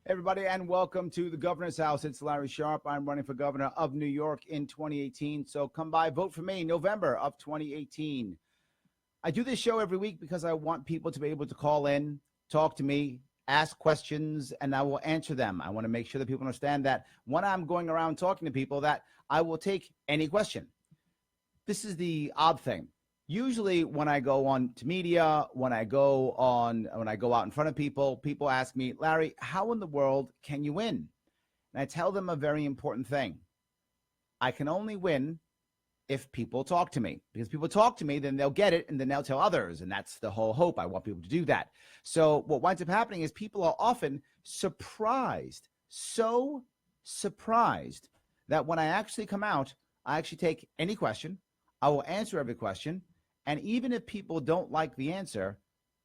Everybody, and welcome to the Governor's House. It's Larry Sharpe. I'm running for governor of New York in 2018. So come by, vote for me, November of 2018. I do this show every week because I want people to be able to call in, talk to me, ask questions, and I will answer them. I want to make sure that people understand that when I'm going around talking to people that I will take any question. This is the odd thing. Usually when I go on to media, when I go out in front of people, people ask me, Larry, how in the world can you win? And I tell them a very important thing. I can only win if people talk to me, because people talk to me, then they'll get it and then they'll tell others. And that's the whole hope. I want people to do that. So what winds up happening is people are often surprised, so surprised that when I actually come out, I actually take any question. I will answer every question. And even if people don't like the answer,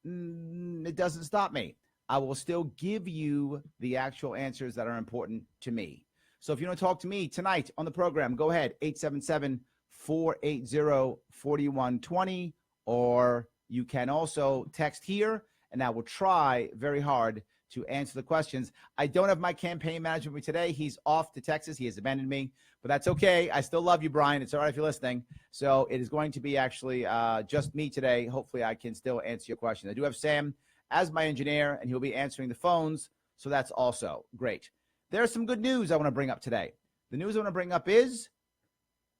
it doesn't stop me. I will still give you the actual answers that are important to me. So if you want to talk to me tonight on the program, go ahead, 877-480-4120, or you can also text here, and I will try very hard to answer the questions. I don't have my campaign manager with me today. He's off to Texas. He has abandoned me, but that's okay. I still love you, Brian. It's all right if you're listening. So it is going to be actually just me today. Hopefully I can still answer your question. I do have Sam as my engineer, and he'll be answering the phones. So that's also great. There's some good news I want to bring up today. The news I want to bring up is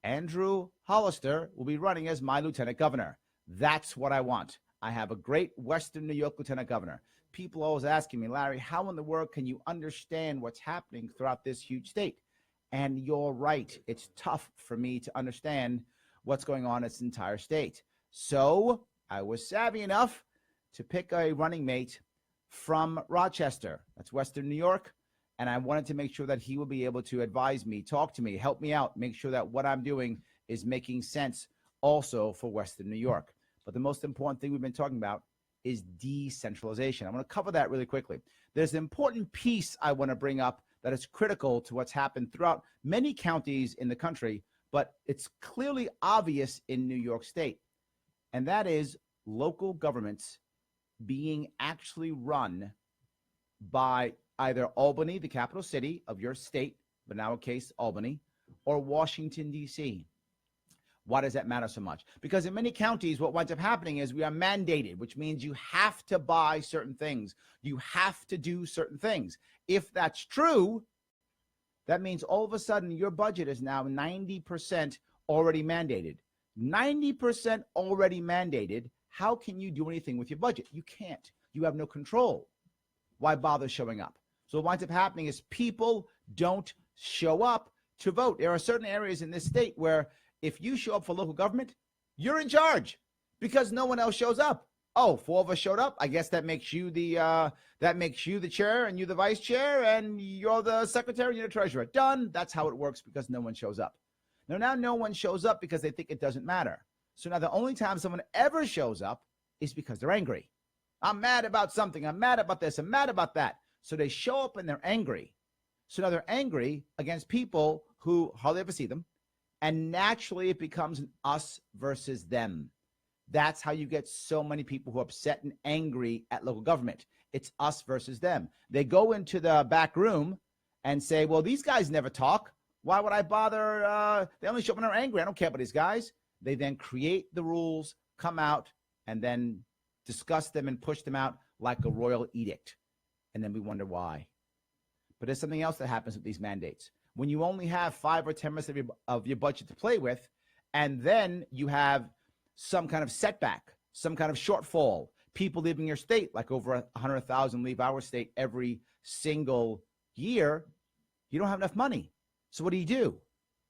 Andrew Hollister will be running as my lieutenant governor. That's what I want. I have a great Western New York lieutenant governor. People always asking me, Larry, how in the world can you understand what's happening throughout this huge state? And you're right. It's tough for me to understand what's going on in its entire state. So I was savvy enough to pick a running mate from Rochester. That's Western New York. And I wanted to make sure that he will be able to advise me, talk to me, help me out, make sure that what I'm doing is making sense also for Western New York. But the most important thing we've been talking about is decentralization. I'm going to cover that really quickly. There's an important piece I want to bring up that is critical to what's happened throughout many counties in the country, but it's clearly obvious in New York State, and that is local governments being actually run by either Albany, the capital city of your state, but now in case Albany, or Washington, D.C. Why does that matter so much? Because in many counties, what winds up happening is we are mandated, which means you have to buy certain things. You have to do certain things. If that's true, that means all of a sudden your budget is now 90% already mandated. 90% already mandated. How can you do anything with your budget? You can't. You have no control. Why bother showing up? So what winds up happening is people don't show up to vote. There are certain areas in this state where if you show up for local government, you're in charge because no one else shows up. Oh, 4 of us showed up. I guess that makes you the chair and you the vice chair and you're the secretary, you're the treasurer. Done. That's how it works because no one shows up. Now no one shows up because they think it doesn't matter. So now the only time someone ever shows up is because they're angry. I'm mad about something. I'm mad about this. I'm mad about that. So they show up and they're angry. So now they're angry against people who hardly ever see them. And naturally, it becomes an us versus them. That's how you get so many people who are upset and angry at local government. It's us versus them. They go into the back room and say, well, these guys never talk. Why would I bother? They only show up when they're angry. I don't care about these guys. They then create the rules, come out, and then discuss them and push them out like a royal edict. And then we wonder why. But there's something else that happens with these mandates. When you only have 5 or 10% of your budget to play with, and then you have some kind of setback, some kind of shortfall, people leaving your state, like over 100,000 leave our state every single year, you don't have enough money. So what do? You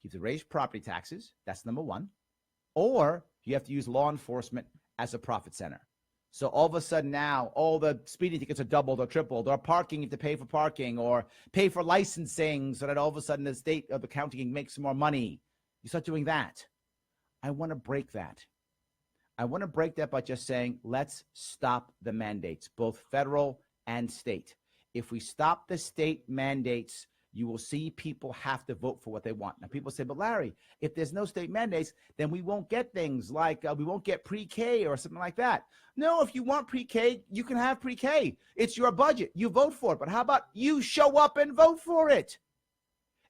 have to raise property taxes. That's number one. Or you have to use law enforcement as a profit center. So all of a sudden now, all the speeding tickets are doubled or tripled, or parking, you have to pay for parking, or pay for licensing so that all of a sudden the state or the county can make some more money. You start doing that. I want to break that. I want to break that by just saying, let's stop the mandates, both federal and state. If we stop the state mandates, you will see people have to vote for what they want. Now, people say, but Larry, if there's no state mandates, then we won't get things like we won't get pre-K or something like that. No, if you want pre-K, you can have pre-K. It's your budget. You vote for it. But how about you show up and vote for it?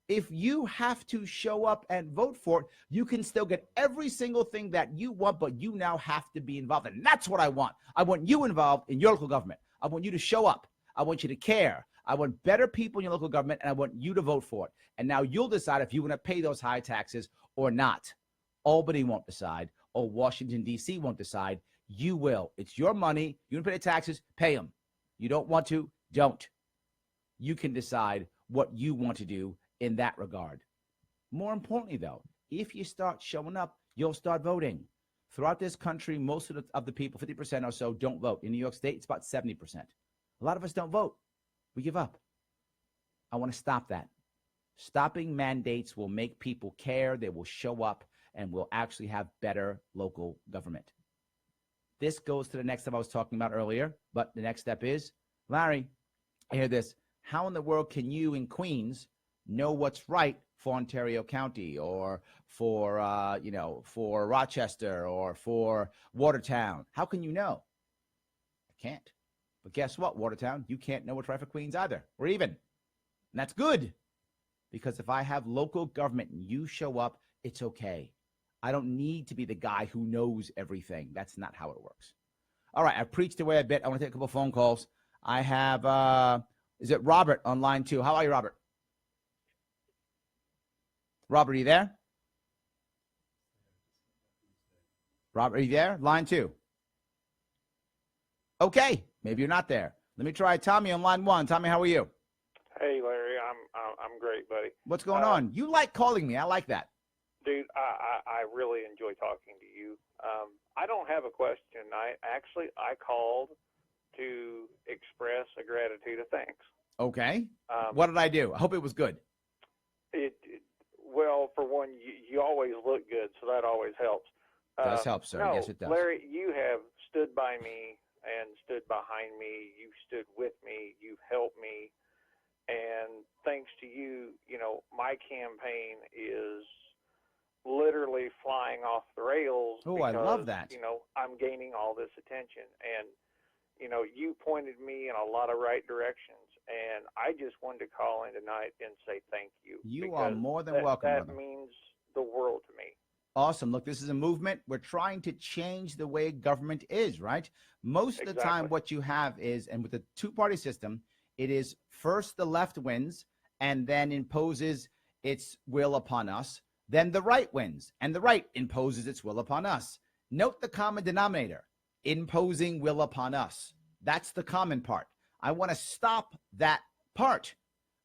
If you have to show up and vote for it, you can still get every single thing that you want, but you now have to be involved. And that's what I want. I want you involved in your local government. I want you to show up. I want you to care. I want better people in your local government, and I want you to vote for it. And now you'll decide if you want to pay those high taxes or not. Albany won't decide, or Washington, D.C. won't decide. You will. It's your money. You want to pay the taxes, pay them. You don't want to, don't. You can decide what you want to do in that regard. More importantly, though, if you start showing up, you'll start voting. Throughout this country, most of the people, 50% or so, don't vote. In New York State, it's about 70%. A lot of us don't vote. We give up. I want to stop that. Stopping mandates will make people care. They will show up, and we'll actually have better local government. This goes to the next step I was talking about earlier, but the next step is, Larry, I hear this. How in the world can you in Queens know what's right for Ontario County or for, for Rochester or for Watertown? How can you know? I can't. But guess what, Watertown? You can't know what's right for Queens either. We're even. And that's good. Because if I have local government and you show up, it's okay. I don't need to be the guy who knows everything. That's not how it works. All right, I've preached away a bit. I want to take a couple of phone calls. I have, is it Robert on line 2? How are you, Robert? Robert, are you there? Robert, are you there? Line 2. Okay, maybe you're not there. Let me try Tommy on line 1. Tommy, how are you? Hey, Larry, I'm great, buddy. What's going on? You like calling me. I like that. Dude, I really enjoy talking to you. I don't have a question. I called to express a gratitude of thanks. Okay. What did I do? I hope it was good. Well, for one, you always look good, so that always helps. It does help, sir. No, yes, it does. Larry, you have stood by me and stood behind me. You've stood with me. You've helped me. And thanks to you, my campaign is literally flying off the rails. Oh, I love that. I'm gaining all this attention. And, you pointed me in a lot of right directions. And I just wanted to call in tonight and say thank you. You are more than welcome, That brother. means the world to me. Awesome. Look, this is a movement. We're trying to change the way government is, right? Most of the time what you have is, and with the two-party system, it is first the left wins and then imposes its will upon us. Then the right wins and the right imposes its will upon us. Note the common denominator, imposing will upon us. That's the common part. I want to stop that part,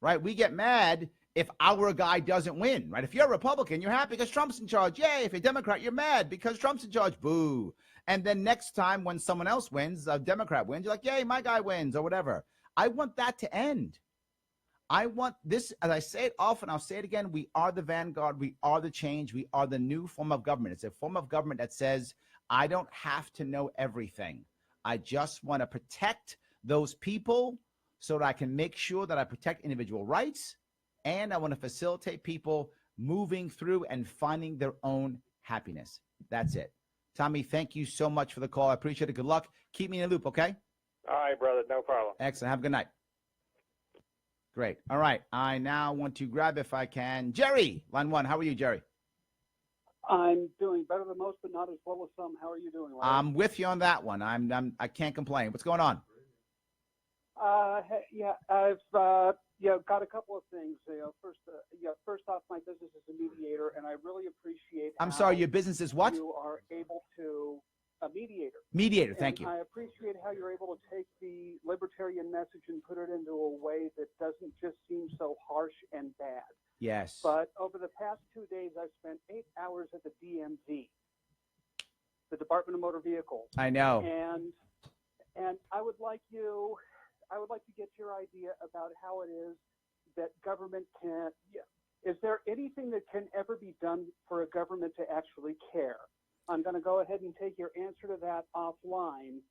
right? We get mad if our guy doesn't win, right? If you're a Republican, you're happy because Trump's in charge. Yay. If you're a Democrat, you're mad because Trump's in charge. Boo. And then next time when someone else wins, a Democrat wins, you're like, yay, my guy wins or whatever. I want that to end. I want this, as I say it often, I'll say it again, we are the vanguard. We are the change. We are the new form of government. It's a form of government that says, I don't have to know everything. I just want to protect those people so that I can make sure that I protect individual rights, and I want to facilitate people moving through and finding their own happiness. That's it. Tommy, thank you so much for the call. I appreciate it. Good luck. Keep me in the loop, okay? All right, brother. No problem. Excellent. Have a good night. Great. All right. I now want to grab, if I can, Jerry, line 1. How are you, Jerry? I'm doing better than most, but not as well as some. How are you doing, Larry? I'm with you on that one. I can't complain. What's going on? Yeah, I've got a couple of things. First off, my business is a mediator, and I really appreciate. I'm sorry, your business is what? You are able to a mediator. Mediator, thank you. I appreciate how you're able to take the libertarian message and put it into a way that doesn't just seem so harsh and bad. Yes. But over the past 2 days, I've spent 8 hours at the DMV, the Department of Motor Vehicles. I know. And I would like to get your idea about how it is that government can. Is there anything that can ever be done for a government to actually care? I'm going to go ahead and take your answer to that offline,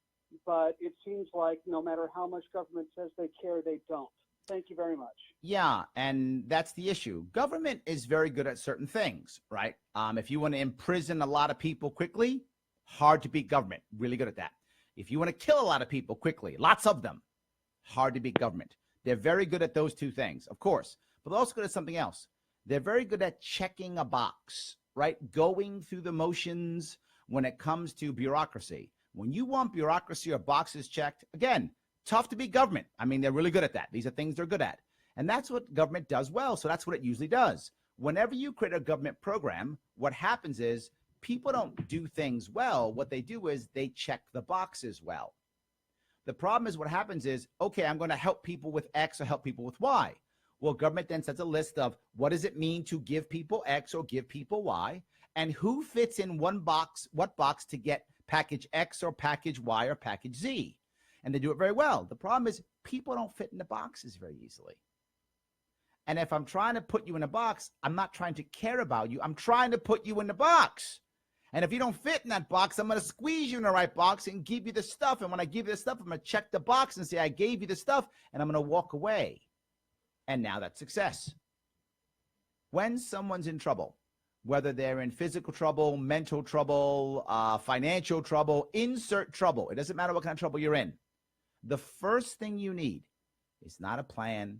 but it seems like no matter how much government says they care, they don't. Thank you very much. Yeah, and that's the issue. Government is very good at certain things, right? If you want to imprison a lot of people quickly, hard to beat government. Really good at that. If you want to kill a lot of people quickly, lots of them, hard to beat government. They're very good at those two things, of course, but they're also good at something else. They're very good at checking a box, right? Going through the motions when it comes to bureaucracy. When you want bureaucracy or boxes checked, again, tough to beat government. I mean, they're really good at that. These are things they're good at. And that's what government does well. So that's what it usually does. Whenever you create a government program, what happens is people don't do things well. What they do is they check the boxes well. The problem is what happens is, okay, I'm going to help people with X or help people with Y. Well, government then sets a list of what does it mean to give people X or give people Y, and who fits in one box, what box to get package X or package Y or package Z. And they do it very well. The problem is people don't fit in the boxes very easily. And if I'm trying to put you in a box, I'm not trying to care about you. I'm trying to put you in the box. And if you don't fit in that box, I'm going to squeeze you in the right box and give you the stuff. And when I give you the stuff, I'm going to check the box and say, I gave you the stuff, and I'm going to walk away. And now that's success. When someone's in trouble, whether they're in physical trouble, mental trouble, financial trouble, insert trouble, it doesn't matter what kind of trouble you're in. The first thing you need is not a plan.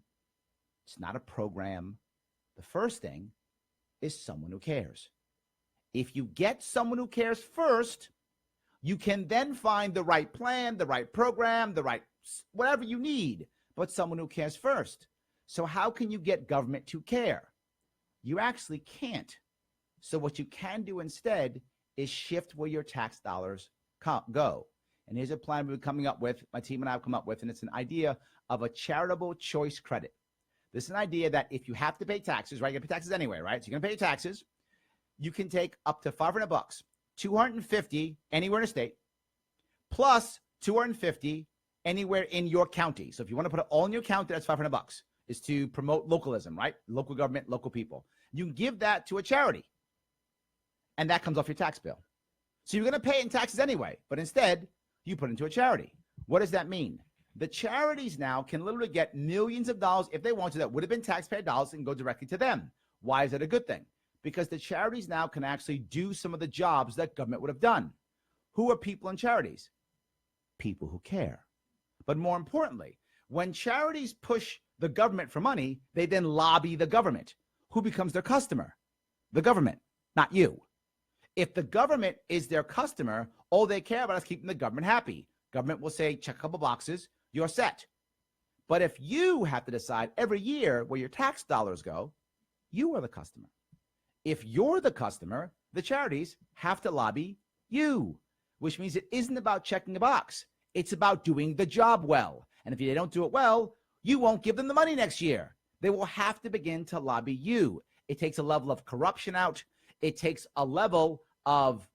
It's not a program. The first thing is someone who cares. If you get someone who cares first, you can then find the right plan, the right program, the right whatever you need, but someone who cares first. So how can you get government to care? You actually can't. So what you can do instead is shift where your tax dollars go. And here's a plan we're coming up with, my team and I have come up with, and it's an idea of a charitable choice credit. This is an idea that if you have to pay taxes, right? You pay taxes anyway, right? So you're gonna pay your taxes. You can take up to $500, $250 anywhere in the state, plus $250 anywhere in your county. So if you want to put it all in your county, that's $500. Is to promote localism, right? Local government, local people. You can give that to a charity, and that comes off your tax bill. So you're going to pay it in taxes anyway, but instead you put it into a charity. What does that mean? The charities now can literally get millions of dollars if they want to that would have been taxpayer dollars and go directly to them. Why is that a good thing? Because the charities now can actually do some of the jobs that government would have done. Who are people in charities? People who care. But more importantly, when charities push the government for money, they then lobby the government. Who becomes their customer? The government, not you. If the government is their customer, all they care about is keeping the government happy. Government will say, check a couple boxes, you're set. But if you have to decide every year where your tax dollars go, you are the customer. If you're the customer, the charities have to lobby you, which means it isn't about checking a box. It's about doing the job well. And if they don't do it well, you won't give them the money next year. They will have to begin to lobby you. It takes a level of corruption out. It takes a level of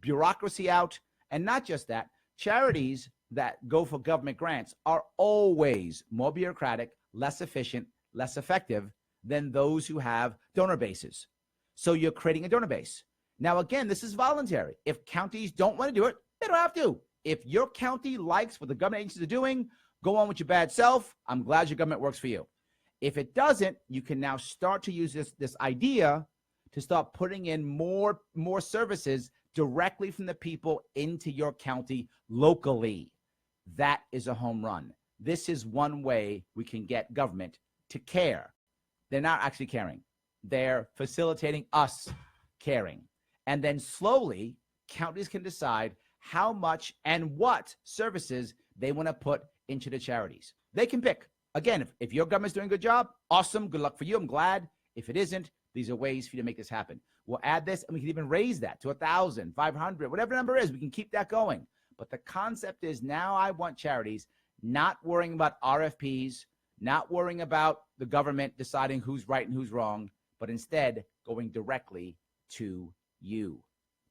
bureaucracy out. And not just that, charities that go for government grants are always more bureaucratic, less efficient, less effective than those who have donor bases. So you're creating a donor base. Now, again, this is voluntary. If counties don't want to do it, they don't have to. If your county likes what the government agencies are doing, go on with your bad self. I'm glad your government works for you. If it doesn't, you can now start to use this idea to start putting in more services directly from the people into your county locally. That is a home run. This is one way we can get government to care. They're not actually caring. They're facilitating us caring. And then slowly, counties can decide how much and what services they want to put into the charities. They can pick. Again, if your government's doing a good job, awesome, good luck for you, I'm glad. If it isn't, these are ways for you to make this happen. We'll add this, and we can even raise that to 1,000, 500, whatever the number is, we can keep that going. But the concept is now I want charities not worrying about RFPs, not worrying about the government deciding who's right and who's wrong, but instead going directly to you.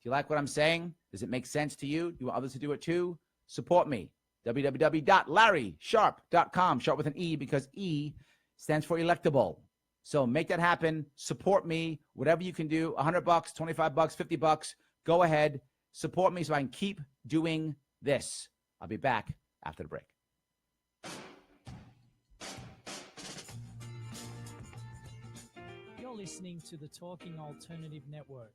Do you like what I'm saying? Does it make sense to you? Do you want others to do it too? Support me. www.larrysharpe.com. Sharpe with an E because E stands for electable. So make that happen. Support me. Whatever you can do. $100, $25, $50. Go ahead. Support me so I can keep doing this. I'll be back after the break. listening to the Talking Alternative Network.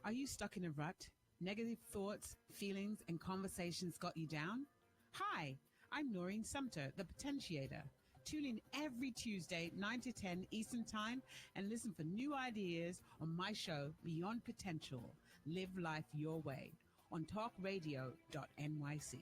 Are you stuck in a rut? Negative thoughts, feelings, and conversations got you down? Hi, I'm Noreen Sumter, the Potentiator. Tune in every Tuesday, 9 to 10 Eastern Time, and listen for new ideas on my show, Beyond Potential. Live life your way on talkradio.nyc.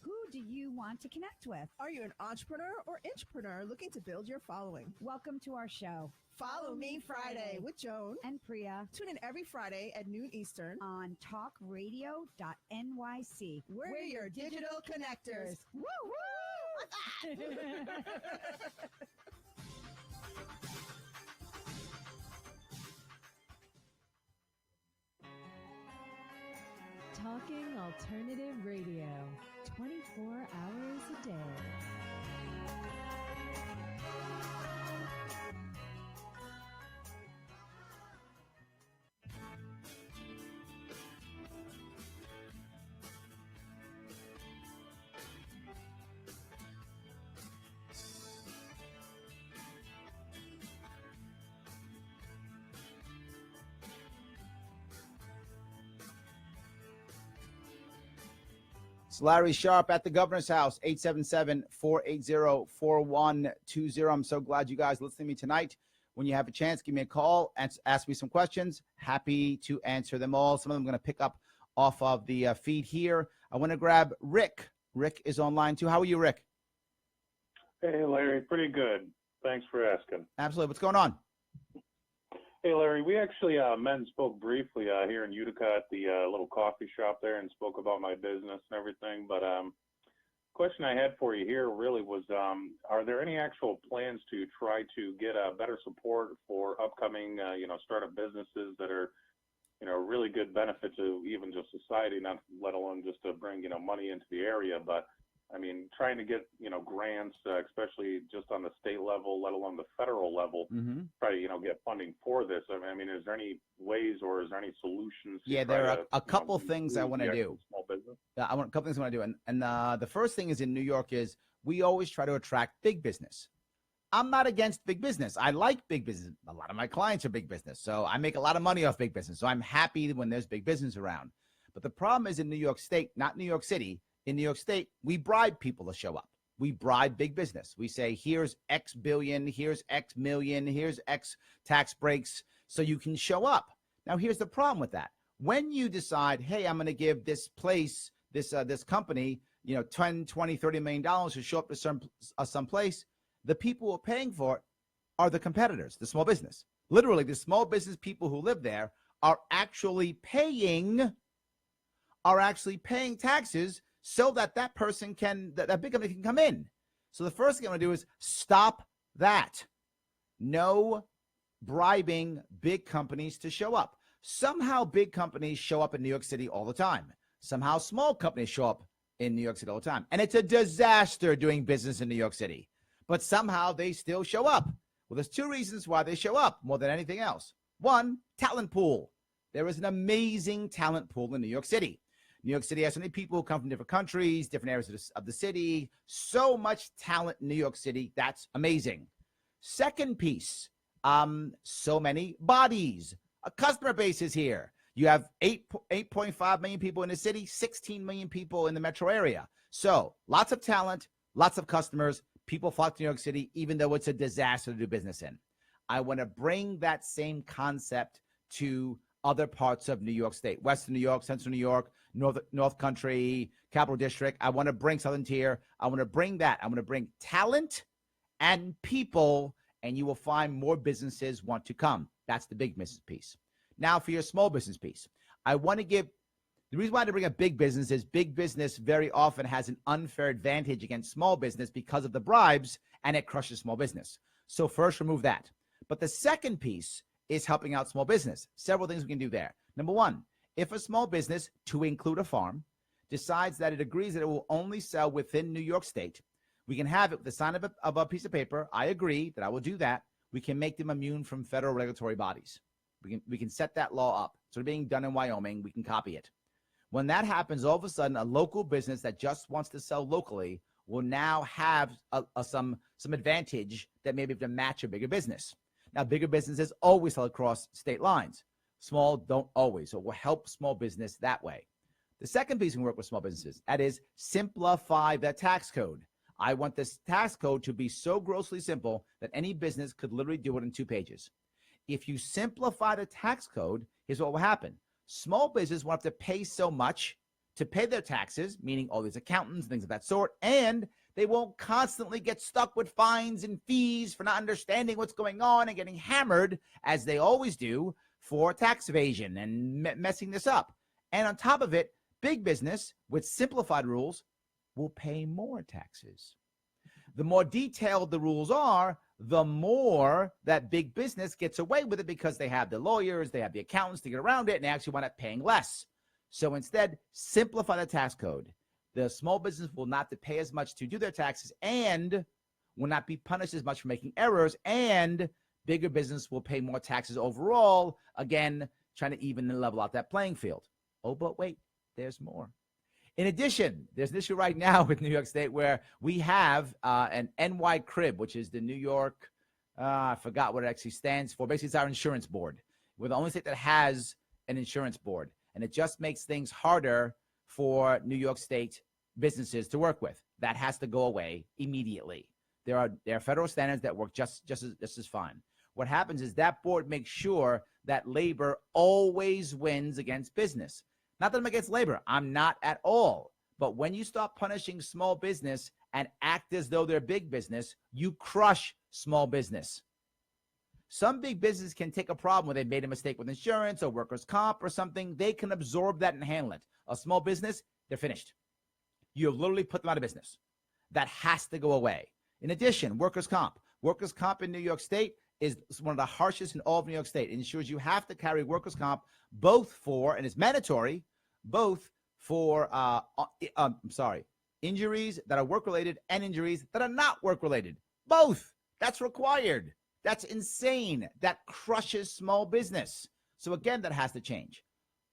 Who do you want to connect with? Are you an entrepreneur or intrapreneur looking to build your following? Welcome to our show. Follow Me Friday with Joan and Priya. Tune in every Friday at noon Eastern on talkradio.nyc. We're your digital connectors. Woo woo! Talking Alternative Radio, 24 hours a day. It's Larry Sharpe at the governor's house, 877-480-4120. I'm so glad you guys are listening to me tonight. When you have a chance, give me a call and ask me some questions. Happy to answer them all. Some of them I'm going to pick up off of the feed here. I want to grab Rick. Rick is online too. How are you, Rick? Hey, Larry. Pretty good. Thanks for asking. Absolutely. What's going on? Hey, Larry. We actually met and spoke briefly here in Utica at the little coffee shop there and spoke about my business and everything. But question I had for you here really was, are there any actual plans to try to get better support for upcoming, startup businesses that are, really good benefit to even just society, not let alone just to bring, money into the area, but I mean, trying to get, grants, especially just on the state level, let alone the federal level, try to, get funding for this. I mean, is there any ways or is there any solutions? Yeah, there are a couple things I want to do. Small business. I want a couple things I want to do. And the first thing is in New York is we always try to attract big business. I'm not against big business. I like big business. A lot of my clients are big business. So I make a lot of money off big business. So I'm happy when there's big business around. But the problem is in New York State, not New York City. In New York State, we bribe people to show up. We bribe big business. We say, here's X billion, here's X million, here's X tax breaks, so you can show up. Now, here's the problem with that. When you decide, hey, I'm going to give this place, this company, $10, $20, $30 million to show up to some place, the people who are paying for it are the competitors, the small business. Literally, the small business people who live there are actually paying taxes so that person can, that big company can come in. So the first thing I'm going to do is stop that. No bribing big companies to show up. Somehow big companies show up in New York City all the time. Somehow small companies show up in New York City all the time. And it's a disaster doing business in New York City. But somehow they still show up. Well, there's two reasons why they show up more than anything else. One, talent pool. There is an amazing talent pool in New York City. New York City has so many people who come from different countries, different areas of the city. So much talent in New York City. That's amazing. Second piece, so many bodies. A customer base is here. You have 8.5 million people in the city, 16 million people in the metro area. So lots of talent, lots of customers. People flock to New York City, even though it's a disaster to do business in. I want to bring that same concept to other parts of New York State, Western New York, Central New York, North Country, Capital District. I want to bring Southern Tier. I want to bring that. I want to bring talent and people, and you will find more businesses want to come. That's the big business piece. Now for your small business piece, I want to give, the reason why I bring a big business is big business very often has an unfair advantage against small business because of the bribes, and it crushes small business. So first remove that. But the second piece is helping out small business. Several things we can do there. Number one, if a small business, to include a farm, decides that it agrees that it will only sell within New York State, we can have it with the sign of a piece of paper. I agree that I will do that. We can make them immune from federal regulatory bodies. We can set that law up. So being done in Wyoming, we can copy it. When that happens, all of a sudden, a local business that just wants to sell locally will now have some advantage that maybe to match a bigger business. Now, bigger businesses always sell across state lines. Small don't always. So we'll help small business that way. The second piece we work with small businesses, that is simplify the tax code. I want this tax code to be so grossly simple that any business could literally do it in 2 pages. If you simplify the tax code, here's what will happen. Small business won't have to pay so much to pay their taxes, meaning all these accountants, things of that sort, and they won't constantly get stuck with fines and fees for not understanding what's going on and getting hammered, as they always do, for tax evasion and messing this up. And on top of it, big business with simplified rules will pay more taxes. The more detailed the rules are, the more that big business gets away with it because they have the lawyers, they have the accountants to get around it, and they actually wind up paying less. So instead, simplify the tax code. The small business will not have to pay as much to do their taxes and will not be punished as much for making errors, and bigger business will pay more taxes overall, again, trying to even and level out that playing field. Oh, but wait, there's more. In addition, there's an issue right now with New York State where we have an NY CRIB, which is the New York, I forgot what it actually stands for. Basically, it's our insurance board. We're the only state that has an insurance board, and it just makes things harder for New York State businesses to work with. That has to go away immediately. There are federal standards that work just as fine. What happens is that board makes sure that labor always wins against business. Not that I'm against labor. I'm not at all. But when you start punishing small business and act as though they're big business, you crush small business. Some big business can take a problem where they made a mistake with insurance or workers' comp or something. They can absorb that and handle it. A small business, they're finished. You have literally put them out of business. That has to go away. In addition, workers' comp. Workers' comp in New York State is one of the harshest in all of New York State. It ensures you have to carry workers' comp both for, and it's mandatory, both for, injuries that are work-related and injuries that are not work-related. Both. That's required. That's insane. That crushes small business. So again, that has to change.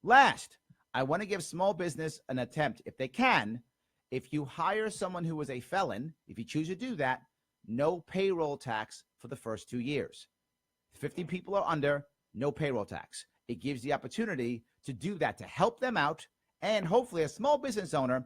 Last, I want to give small business an attempt, if they can. If you hire someone who is a felon, if you choose to do that, no payroll tax for the first 2 years. 50 people or under, no payroll tax. It gives the opportunity to do that, to help them out, and hopefully a small business owner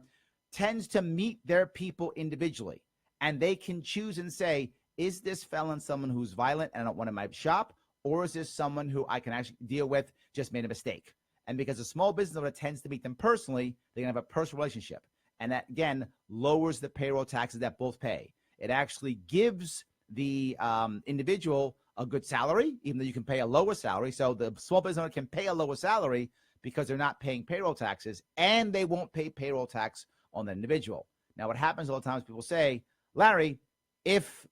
tends to meet their people individually, and they can choose and say, is this felon someone who's violent and I don't want in my shop, or is this someone who I can actually deal with, just made a mistake? And because a small business owner tends to meet them personally, they can have a personal relationship. And that, again, lowers the payroll taxes that both pay. It actually gives the individual a good salary, even though you can pay a lower salary. So the small business owner can pay a lower salary because they're not paying payroll taxes, and they won't pay payroll tax on the individual. Now, what happens all the time is people say, Larry, if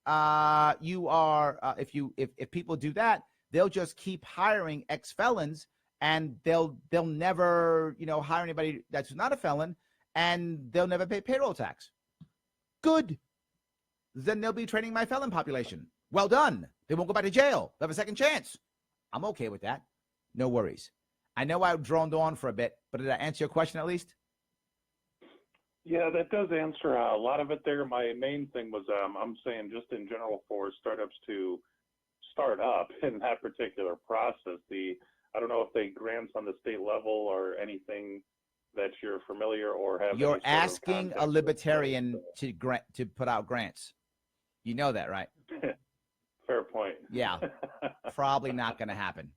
people do that, they'll just keep hiring ex-felons, and they'll never hire anybody that's not a felon, and they'll never pay payroll tax. Good. Then they'll be training my felon population. Well done. They won't go back to jail. They'll have a second chance. I'm okay with that. No worries. I know I droned on for a bit, but did I answer your question at least? Yeah, that does answer a lot of it there. My main thing was I'm saying just in general for startups to start up in that particular process. I don't know if they grants on the state level or anything that you're familiar or have. You're asking a libertarian to put out grants. You know that, right? Fair point. Yeah. Probably not going to happen.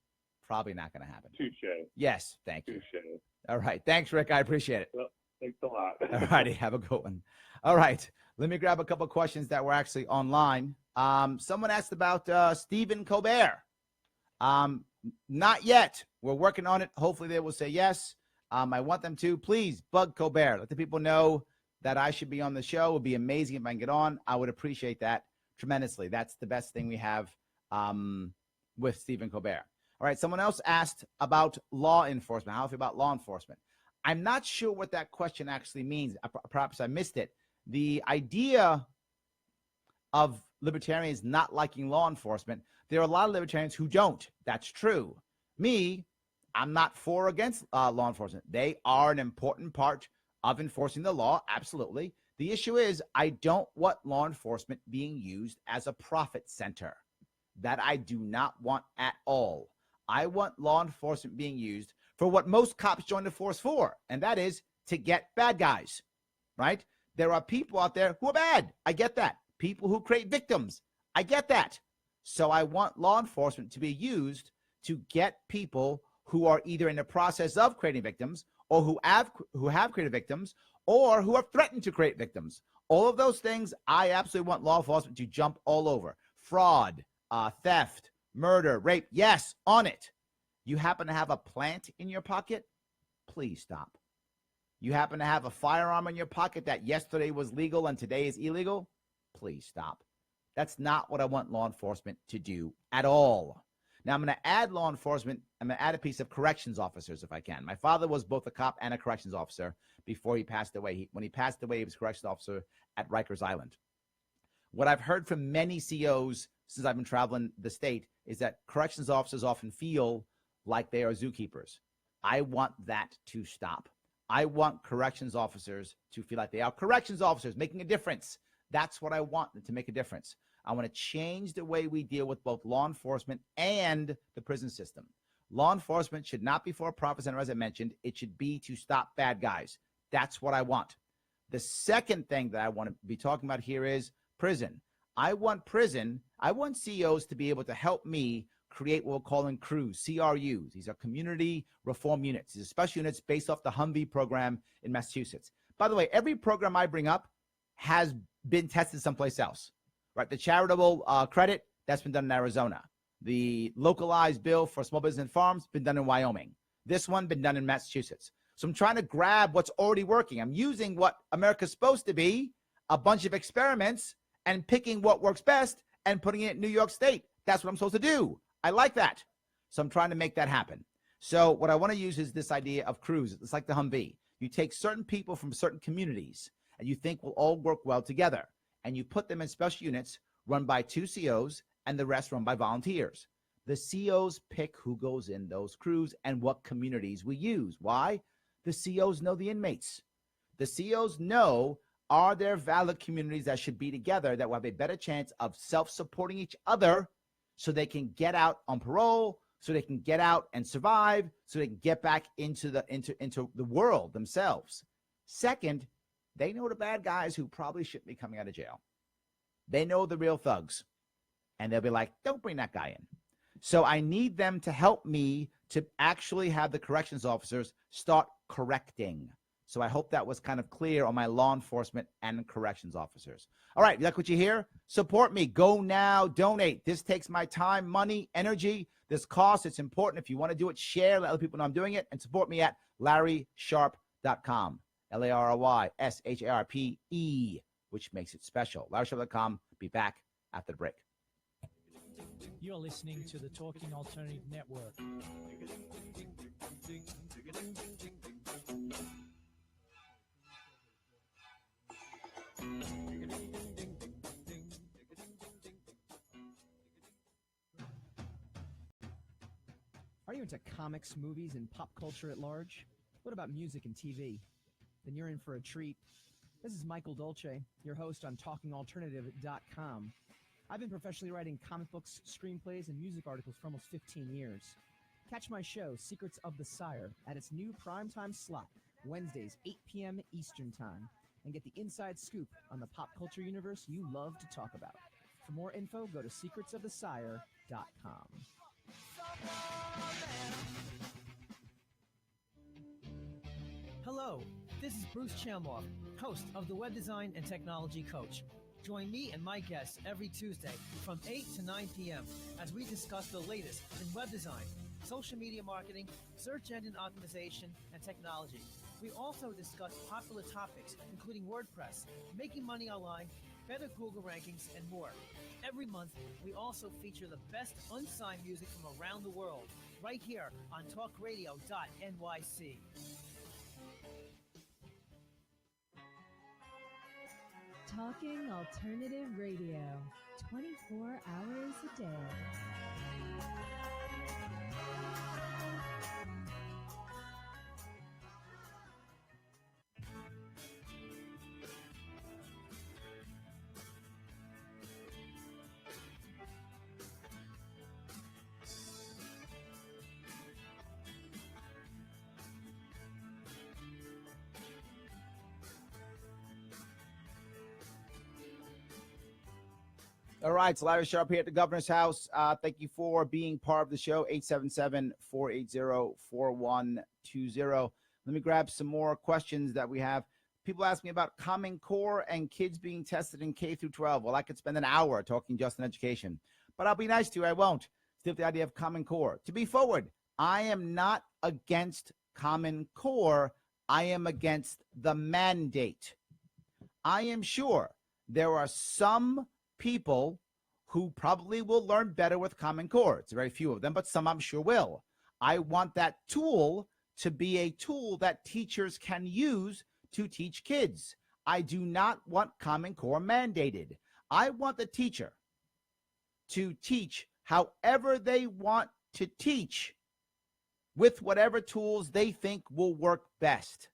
Probably not going to happen. Touche. Yes. Thank you. Touche. All right. Thanks, Rick. I appreciate it. Well, thanks a lot. All righty. Have a good one. All right. Let me grab a couple of questions that were actually online. Someone asked about Stephen Colbert. Not yet. We're working on it. Hopefully they will say yes. I want them to. Please bug Colbert. Let the people know that I should be on the show. It would be amazing if I can get on. I would appreciate that tremendously. That's the best thing we have with Stephen Colbert. All right, someone else asked about law enforcement. How do you feel about law enforcement? I'm not sure what that question actually means. Perhaps I missed it. The idea of libertarians not liking law enforcement, there are a lot of libertarians who don't. That's true. Me, I'm not for or against law enforcement. They are an important part of enforcing the law, absolutely. The issue is I don't want law enforcement being used as a profit center. That I do not want at all. I want law enforcement being used for what most cops join the force for, and that is to get bad guys, right? There are people out there who are bad. I get that. People who create victims. I get that. So I want law enforcement to be used to get people who are either in the process of creating victims or who have created victims or who have threatened to create victims. All of those things, I absolutely want law enforcement to jump all over. Fraud, theft, murder, rape, yes, on it. You happen to have a plant in your pocket? Please stop. You happen to have a firearm in your pocket that yesterday was legal and today is illegal? Please stop. That's not what I want law enforcement to do at all. Now, I'm going to add law enforcement. I'm going to add a piece of corrections officers if I can. My father was both a cop and a corrections officer before he passed away. When he passed away, he was a corrections officer at Rikers Island. What I've heard from many COs since I've been traveling the state is that corrections officers often feel like they are zookeepers. I want that to stop. I want corrections officers to feel like they are corrections officers making a difference. That's what I want to make a difference. I want to change the way we deal with both law enforcement and the prison system. Law enforcement should not be for a profit center, as I mentioned. It should be to stop bad guys. That's what I want. The second thing that I want to be talking about here is prison. I want CEOs to be able to help me create what we're calling CRUs, CRUs. These are community reform units. These are special units based off the Humvee program in Massachusetts. By the way, every program I bring up has been tested someplace else, right? The charitable credit, that's been done in Arizona. The localized bill for small business and farms, been done in Wyoming. This one, been done in Massachusetts. So I'm trying to grab what's already working. I'm using what America's supposed to be, a bunch of experiments, and picking what works best and putting it in New York State. That's what I'm supposed to do. I like that. So I'm trying to make that happen. So what I want to use is this idea of CRUs. It's like the Humvee. You take certain people from certain communities and you think will all work well together. And you put them in special units run by 2 COs and the rest run by volunteers. The COs pick who goes in those CRUs and what communities we use. Why? The COs know the inmates. The COs know, are there valid communities that should be together that will have a better chance of self-supporting each other so they can get out on parole, so they can get out and survive, so they can get back into the world themselves. Second, they know the bad guys who probably shouldn't be coming out of jail. They know the real thugs. And they'll be like, don't bring that guy in. So I need them to help me to actually have the corrections officers start correcting. So I hope that was kind of clear on my law enforcement and corrections officers. All right, you like what you hear? Support me. Go now, donate. This takes my time, money, energy. This costs. It's important. If you want to do it, share, let other people know I'm doing it, and support me at LarrySharpe.com. LarrySharpe, which makes it special. LarrySharpe.com. Be back after the break. You're listening to the Talking Alternative Network. Are you into comics, movies, and pop culture at large? What about music and TV? Then you're in for a treat. This is Michael Dolce, your host on TalkingAlternative.com. I've been professionally writing comic books, screenplays, and music articles for almost 15 years. Catch my show, Secrets of the Sire, at its new primetime slot, Wednesdays, 8 p.m. Eastern Time, and get the inside scoop on the pop culture universe you love to talk about. For more info, go to secretsofthesire.com. Hello, this is Bruce Chamoff, host of the Web Design and Technology Coach. Join me and my guests every Tuesday from 8 to 9 p.m. as we discuss the latest in web design, social media marketing, search engine optimization, and technology. We also discuss popular topics, including WordPress, making money online, better Google rankings, and more. Every month, we also feature the best unsigned music from around the world, right here on talkradio.nyc. Talking Alternative Radio, 24 hours a day. All right, it's Larry Sharpe here at the Governor's House. Thank you for being part of the show, 877-480-4120. Let me grab some more questions that we have. People ask me about Common Core and kids being tested in K through 12. Well, I could spend an hour talking just on education, but I'll be nice to you. I won't. Still the idea of Common Core. To be forward, I am not against Common Core. I am against the mandate. I am sure there are some people who probably will learn better with Common Core. It's very few of them, but some I'm sure will. I want that tool to be a tool that teachers can use to teach kids. I do not want Common Core mandated. I want the teacher to teach however they want to teach with whatever tools they think will work best.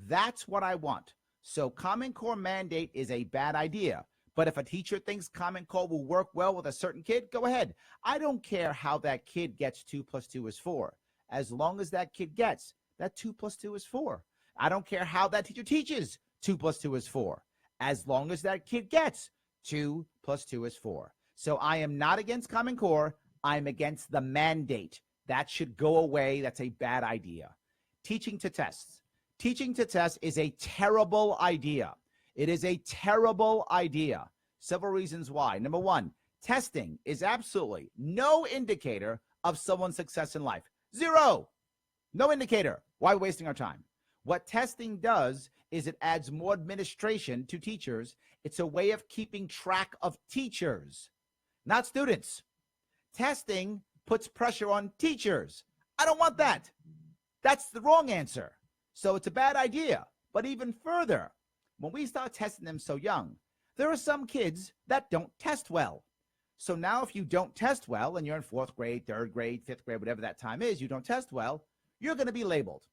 That's what I want. So Common Core mandate is a bad idea. But if a teacher thinks Common Core will work well with a certain kid, go ahead. I don't care how that kid gets 2 + 2 is 4. As long as that kid gets that 2 + 2 is 4. I don't care how that teacher teaches 2 + 2 is 4. As long as that kid gets 2 + 2 is 4. So I am not against Common Core. I'm against the mandate. That should go away. That's a bad idea. Teaching to tests. Teaching to test is a terrible idea. It is a terrible idea. Several reasons why. Number one, testing is absolutely no indicator of someone's success in life. Zero. No indicator. Why are we wasting our time? What testing does is it adds more administration to teachers. It's a way of keeping track of teachers, not students. Testing puts pressure on teachers. I don't want that. That's the wrong answer. So it's a bad idea. But even further, when we start testing them so young, there are some kids that don't test well. So now if you don't test well and you're in 4th grade, 3rd grade, 5th grade, whatever that time is, you don't test well, you're going to be labeled.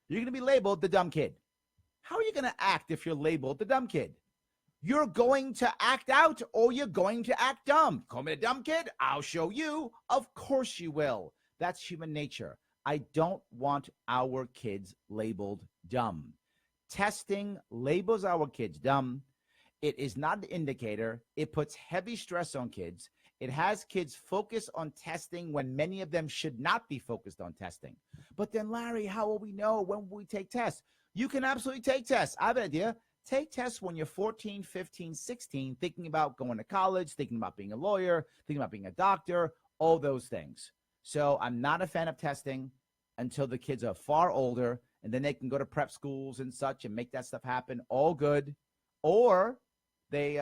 You're going to be labeled the dumb kid. How are you going to act if you're labeled the dumb kid? You're going to act out or you're going to act dumb. Call me a dumb kid? I'll show you. Of course you will. That's human nature. I don't want our kids labeled dumb. Testing labels our kids dumb. It is not an indicator. It puts heavy stress on kids. It has kids focus on testing when many of them should not be focused on testing. But then, Larry, how will we know? When will we take tests? You can absolutely take tests. I have an idea. Take tests when you're 14, 15, 16, thinking about going to college, thinking about being a lawyer, thinking about being a doctor, all those things. So I'm not a fan of testing until the kids are far older, and then they can go to prep schools and such and make that stuff happen. All good. Or they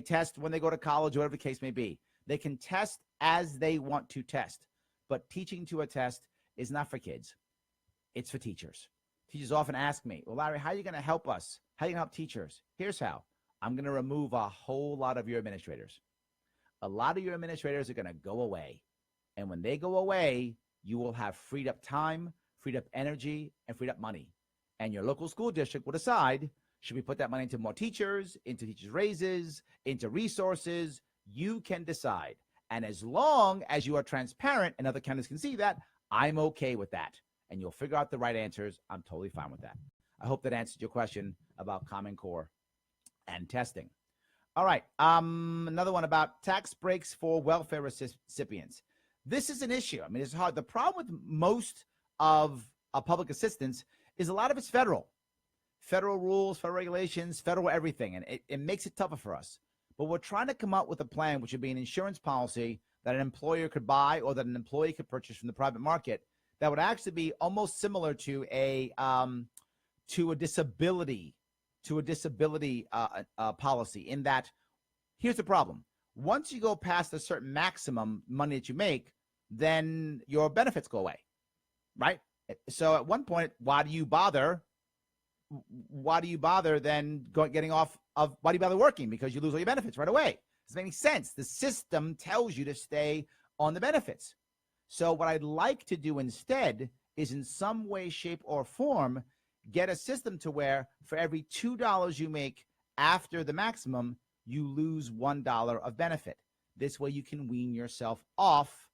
test when they go to college, whatever the case may be. They can test as they want to test. But teaching to a test is not for kids. It's for teachers. Teachers often ask me, well, Larry, how are you going to help us? How are you going to help teachers? Here's how. I'm going to remove a whole lot of your administrators. A lot of your administrators are going to go away. And when they go away, you will have freed up time, freed up energy, and freed up money. And your local school district will decide, should we put that money into more teachers, into teachers' raises, into resources? You can decide. And as long as you are transparent and other counties can see that, I'm okay with that. And you'll figure out the right answers. I'm totally fine with that. I hope that answered your question about Common Core and testing. All right. Another one about tax breaks for welfare recipients. This is an issue. I mean, it's hard. The problem with most of public assistance is a lot of it's federal. Federal rules, federal regulations, federal everything. And it makes it tougher for us. But we're trying to come up with a plan, which would be an insurance policy that an employer could buy or that an employee could purchase from the private market that would actually be almost similar to a disability policy, in that here's the problem. Once you go past a certain maximum money that you make, then your benefits go away, right? So at one point, why do you bother then getting off of, why do you bother working? Because you lose all your benefits right away. Doesn't make any sense. The system tells you to stay on the benefits. So what I'd like to do instead is in some way, shape, or form, get a system to where for every $2 you make after the maximum, you lose $1 of benefit. This way you can wean yourself off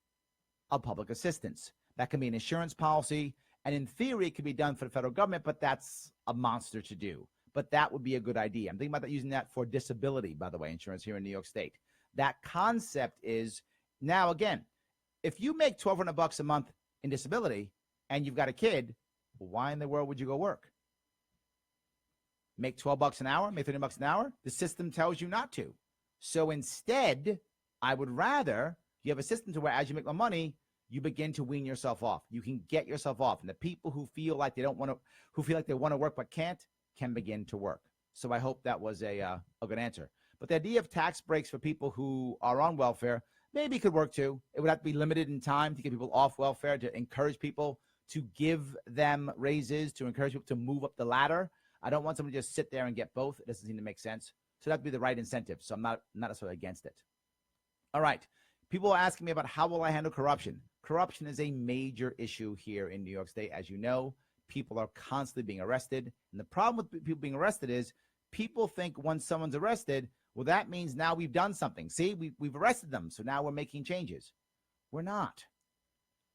of public assistance. That can be an insurance policy, and in theory, it can be done for the federal government, but that's a monster to do. But that would be a good idea. I'm thinking about using that for disability, by the way, insurance here in New York State. That concept is, now again, if you make $1,200 a month in disability and you've got a kid, why in the world would you go work? Make $12 an hour, make $13 an hour? The system tells you not to. So instead, I would rather you have a system to where as you make more money, you begin to wean yourself off. You can get yourself off. And the people who feel like they want to work but can't, can begin to work. So I hope that was a good answer. But the idea of tax breaks for people who are on welfare maybe could work too. It would have to be limited in time to get people off welfare, to encourage people to give them raises, to encourage people to move up the ladder. I don't want someone to just sit there and get both. It doesn't seem to make sense. So that would be the right incentive. So I'm not necessarily against it. All right. People are asking me about how will I handle corruption. Corruption is a major issue here in New York State. As you know, people are constantly being arrested. And the problem with people being arrested is people think once someone's arrested, well, that means now we've done something. See, we've arrested them, so now we're making changes. We're not.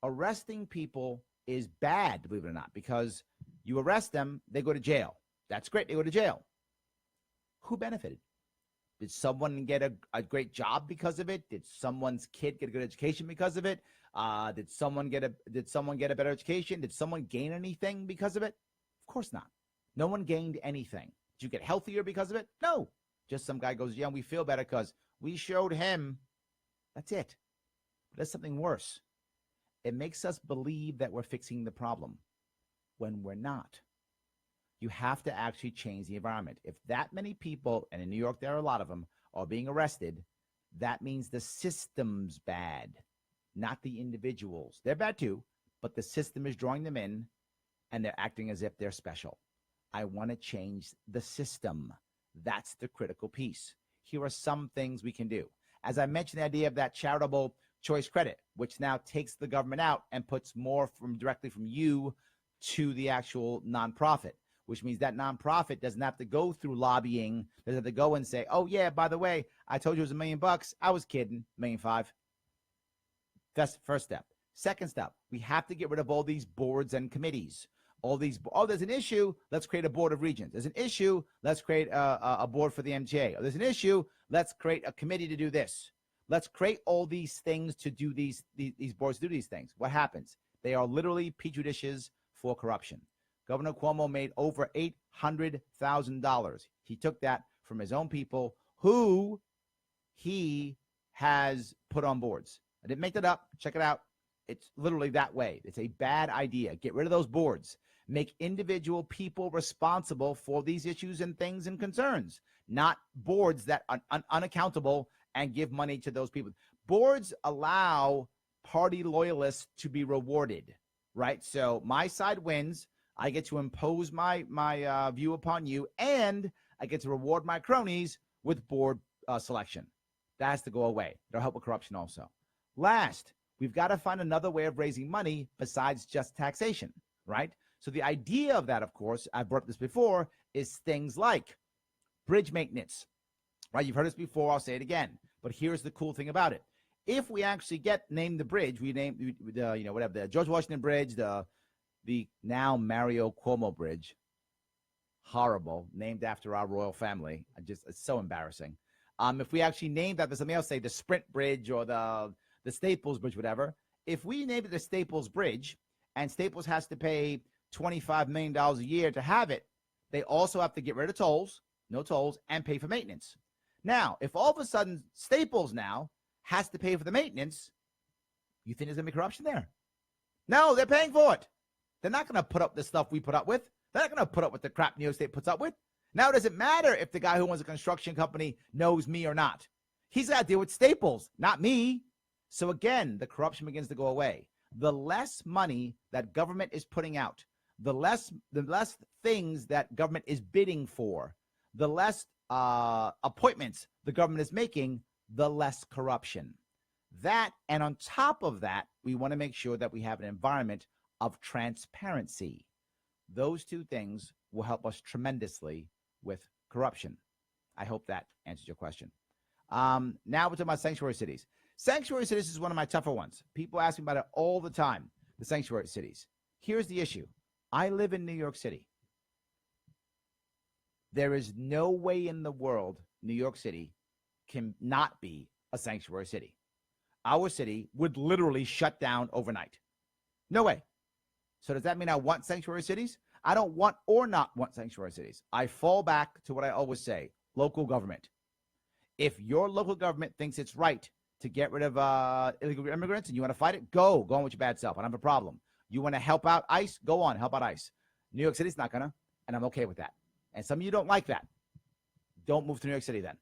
Arresting people is bad, believe it or not, because you arrest them, they go to jail. That's great, they go to jail. Who benefited? Did someone get a great job because of it? Did someone's kid get a good education because of it? Did someone get a better education? Did someone gain anything because of it? Of course not. No one gained anything. Did you get healthier because of it? No. Just some guy goes, yeah, we feel better because we showed him. That's it. But there's something worse. It makes us believe that we're fixing the problem when we're not. You have to actually change the environment. If that many people, and in New York there are a lot of them, are being arrested, that means the system's bad, not the individuals. They're bad too, but the system is drawing them in, and they're acting as if they're special. I want to change the system. That's the critical piece. Here are some things we can do. As I mentioned, the idea of that charitable choice credit, which now takes the government out and puts more directly from you to the actual nonprofit, which means that nonprofit doesn't have to go through lobbying. Doesn't have to go and say, oh, yeah, by the way, I told you it was $1 million. I was kidding, $1.5 million. That's the first step. Second step, we have to get rid of all these boards and committees. All these, oh, there's an issue, let's create a board of regents. There's an issue, let's create a board for the MTA. There's an issue, let's create a committee to do this. Let's create all these things to do these boards to do these things. What happens? They are literally petri dishes for corruption. Governor Cuomo made over $800,000. He took that from his own people who he has put on boards. I didn't make that up. Check it out. It's literally that way. It's a bad idea. Get rid of those boards. Make individual people responsible for these issues and things and concerns, not boards that are unaccountable and give money to those people. Boards allow party loyalists to be rewarded, right? So my side wins. I get to impose my view upon you, and I get to reward my cronies with board selection. That has to go away. It'll help with corruption also. Last, we've got to find another way of raising money besides just taxation, right? So the idea of that, of course, I've brought up this before, is things like bridge maintenance, right? You've heard this before. I'll say it again. But here's the cool thing about it. If we actually name the bridge, we name, the George Washington Bridge, the now Mario Cuomo Bridge, horrible, named after our royal family. It's so embarrassing. If we actually named that, there's something else, say the Sprint Bridge or the Staples Bridge, whatever. If we named it the Staples Bridge, and Staples has to pay $25 million a year to have it, they also have to get rid of tolls, no tolls, and pay for maintenance. Now, if all of a sudden Staples now has to pay for the maintenance, you think there's going to be corruption there? No, they're paying for it. They're not going to put up the stuff we put up with. They're not going to put up with the crap New York State puts up with. Now, it doesn't matter if the guy who owns a construction company knows me or not. He's got to deal with Staples, not me. So again, the corruption begins to go away. The less money that government is putting out, the less things that government is bidding for, the less appointments the government is making, the less corruption. That, and on top of that, we want to make sure that we have an environment of transparency. Those two things will help us tremendously with corruption. I hope that answers your question. Now we're talking about sanctuary cities. Sanctuary cities is one of my tougher ones. People ask me about it all the time, the sanctuary cities. Here's the issue. I live in New York City. There is no way in the world New York City can not be a sanctuary city. Our city would literally shut down overnight. No way. So does that mean I want sanctuary cities? I don't want or not want sanctuary cities. I fall back to what I always say, local government. If your local government thinks it's right to get rid of illegal immigrants and you want to fight it, go on with your bad self. I don't have a problem. You want to help out ICE? Go on, help out ICE. New York City's not going to, and I'm okay with that. And some of you don't like that. Don't move to New York City then.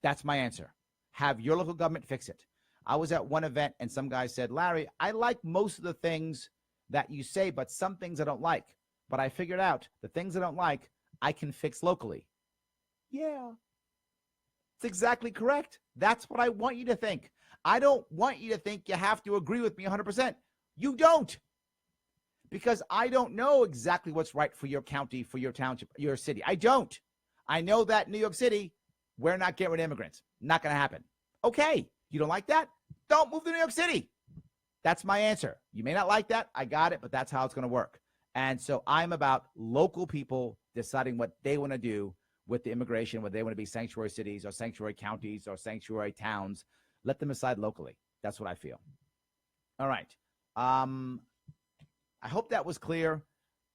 That's my answer. Have your local government fix it. I was at one event and some guy said, Larry, I like most of the things that you say, but some things I don't like. But I figured out the things I don't like, I can fix locally. Yeah. It's exactly correct. That's what I want you to think. I don't want you to think you have to agree with me 100%. You don't. Because I don't know exactly what's right for your county, for your township, your city. I don't. I know that New York City, we're not getting rid of immigrants. Not going to happen. Okay. You don't like that? Don't move to New York City. That's my answer. You may not like that. I got it, but that's how it's going to work. And so I'm about local people deciding what they want to do with the immigration, whether they want to be sanctuary cities or sanctuary counties or sanctuary towns. Let them decide locally. That's what I feel. All right. I hope that was clear.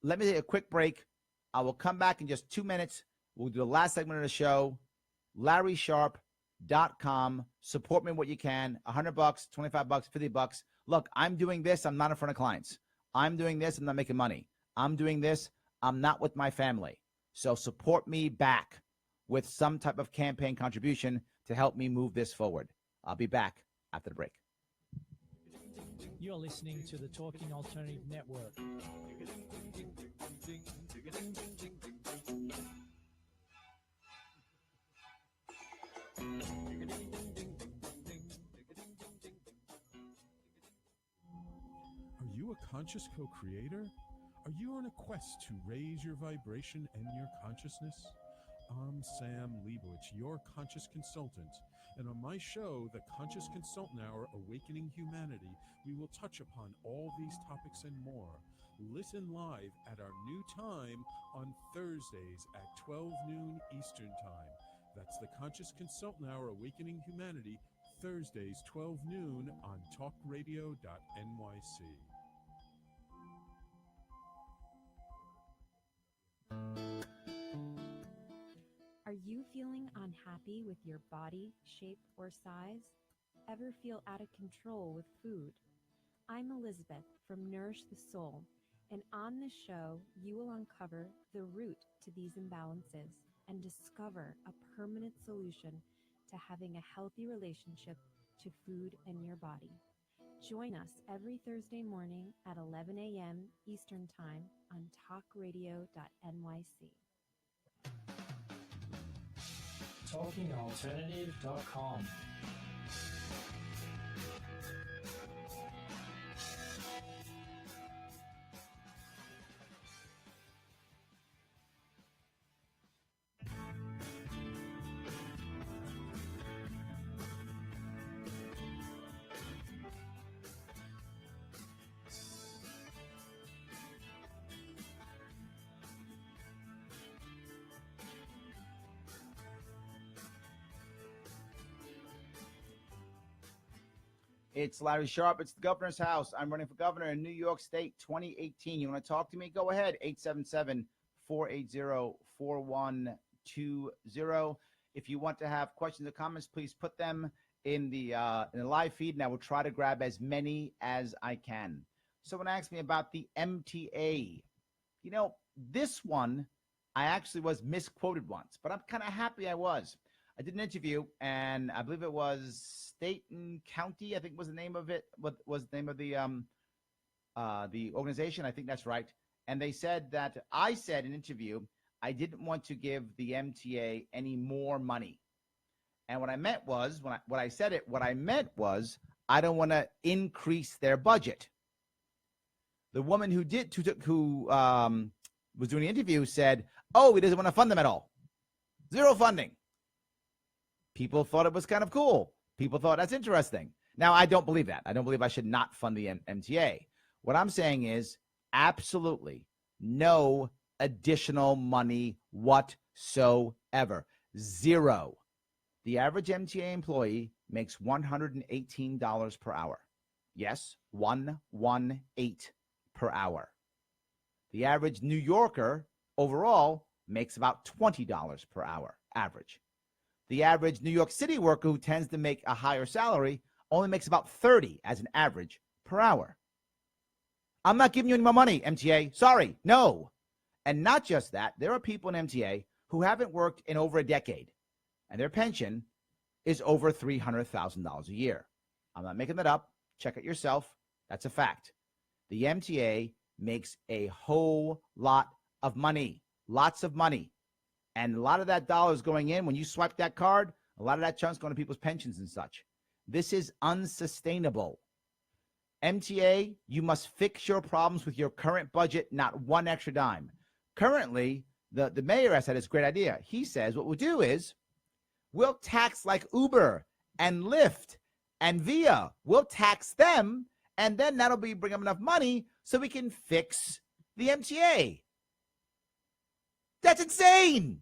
Let me take a quick break. I will come back in just 2 minutes. We'll do the last segment of the show. LarrySharpe.com. Support me what you can. $100, $25, $50. Look, I'm doing this. I'm not in front of clients. I'm doing this. I'm not making money. I'm doing this. I'm not with my family. So support me back with some type of campaign contribution to help me move this forward. I'll be back after the break. You're listening to the Talking Alternative Network. Are you a conscious co-creator? Are you on a quest to raise your vibration and your consciousness? I'm Sam Leibowitz, your conscious consultant. And on my show, The Conscious Consultant Hour, Awakening Humanity, we will touch upon all these topics and more. Listen live at our new time on Thursdays at 12 noon Eastern Time. That's The Conscious Consultant Hour, Awakening Humanity, Thursdays, 12 noon on talkradio.nyc. Are you feeling unhappy with your body, shape, or size? Ever feel out of control with food? I'm Elizabeth from Nourish the Soul, and on this show, you will uncover the root to these imbalances and discover a permanent solution to having a healthy relationship to food and your body. Join us every Thursday morning at 11 a.m. Eastern Time on talkradio.nyc. TalkingAlternative.com. It's Larry Sharpe. It's the governor's house. I'm running for governor in New York State 2018. You want to talk to me? Go ahead. 877-480-4120. If you want to have questions or comments, please put them in the live feed, and I will try to grab as many as I can. Someone asked me about the MTA. You know, this one I actually was misquoted once, but I'm kind of happy I was. I did an interview, and I believe it was State and County, I think was the name of it. What was the name of the organization? I think that's right. And they said that I said in an interview, I didn't want to give the MTA any more money. And what I meant was, what I meant was, I don't want to increase their budget. The woman who was doing the interview said, oh, he doesn't want to fund them at all. Zero funding. People thought it was kind of cool. People thought that's interesting. Now, I don't believe that. I don't believe I should not fund the MTA. What I'm saying is absolutely no additional money whatsoever. Zero. The average MTA employee makes $118 per hour. Yes, 118 per hour. The average New Yorker overall makes about $20 per hour average. The average New York City worker who tends to make a higher salary only makes about $30 as an average per hour. I'm not giving you any more money, MTA. Sorry, no. And not just that, there are people in MTA who haven't worked in over a decade, and their pension is over $300,000 a year. I'm not making that up. Check it yourself. That's a fact. The MTA makes a whole lot of money, lots of money. And a lot of that dollar is going in. When you swipe that card, a lot of that chunk's going to people's pensions and such. This is unsustainable. MTA, you must fix your problems with your current budget, not one extra dime. Currently, the mayor has had this great idea. He says what we'll do is we'll tax like Uber and Lyft and Via. We'll tax them, and then that'll bring them enough money so we can fix the MTA. That's insane.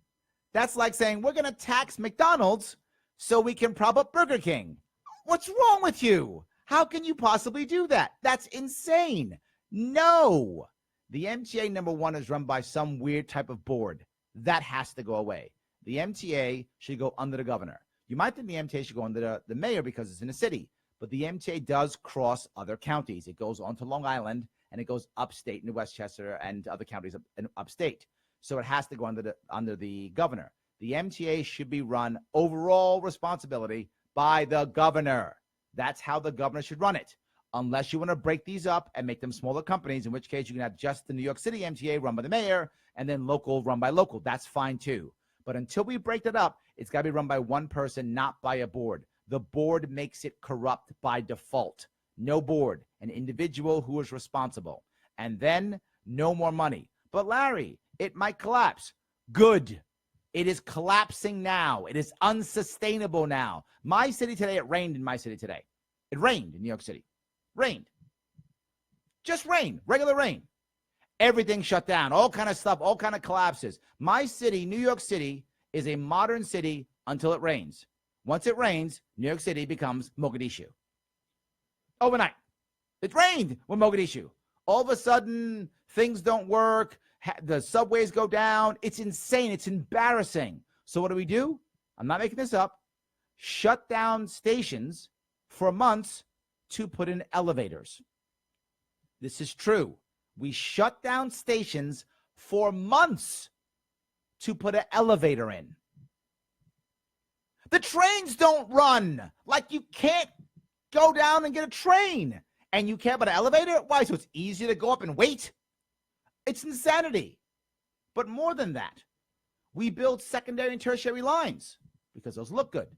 That's like saying we're going to tax McDonald's so we can prop up Burger King. What's wrong with you? How can you possibly do that? That's insane. No. The MTA, number one, is run by some weird type of board. That has to go away. The MTA should go under the governor. You might think the MTA should go under the mayor because it's in a city, but the MTA does cross other counties. It goes on to Long Island, and it goes upstate into Westchester and other counties upstate. So it has to go under the governor. The MTA should be run overall responsibility by the governor. That's how the governor should run it. Unless you want to break these up and make them smaller companies, in which case you can have just the New York City MTA run by the mayor and then local run by local. That's fine too. But until we break that up, it's got to be run by one person, not by a board. The board makes it corrupt by default. No board, an individual who is responsible. And then no more money. But Larry, it might collapse. Good. It is collapsing now. It is unsustainable now. My city today, it rained in my city today. It rained in New York City. Rained. Just rain, regular rain. Everything shut down, all kind of stuff, all kind of collapses. My city, New York City, is a modern city until it rains. Once it rains, New York City becomes Mogadishu. Overnight. It rained with Mogadishu. All of a sudden, things don't work. The subways go down. It's insane. It's embarrassing. So what do? I'm not making this up. Shut down stations for months to put in elevators. This is true. We shut down stations for months to put an elevator in. The trains don't run. Like, you can't go down and get a train. And you can't put an elevator? Why? So it's easier to go up and wait? It's insanity. But more than that, we build secondary and tertiary lines because those look good.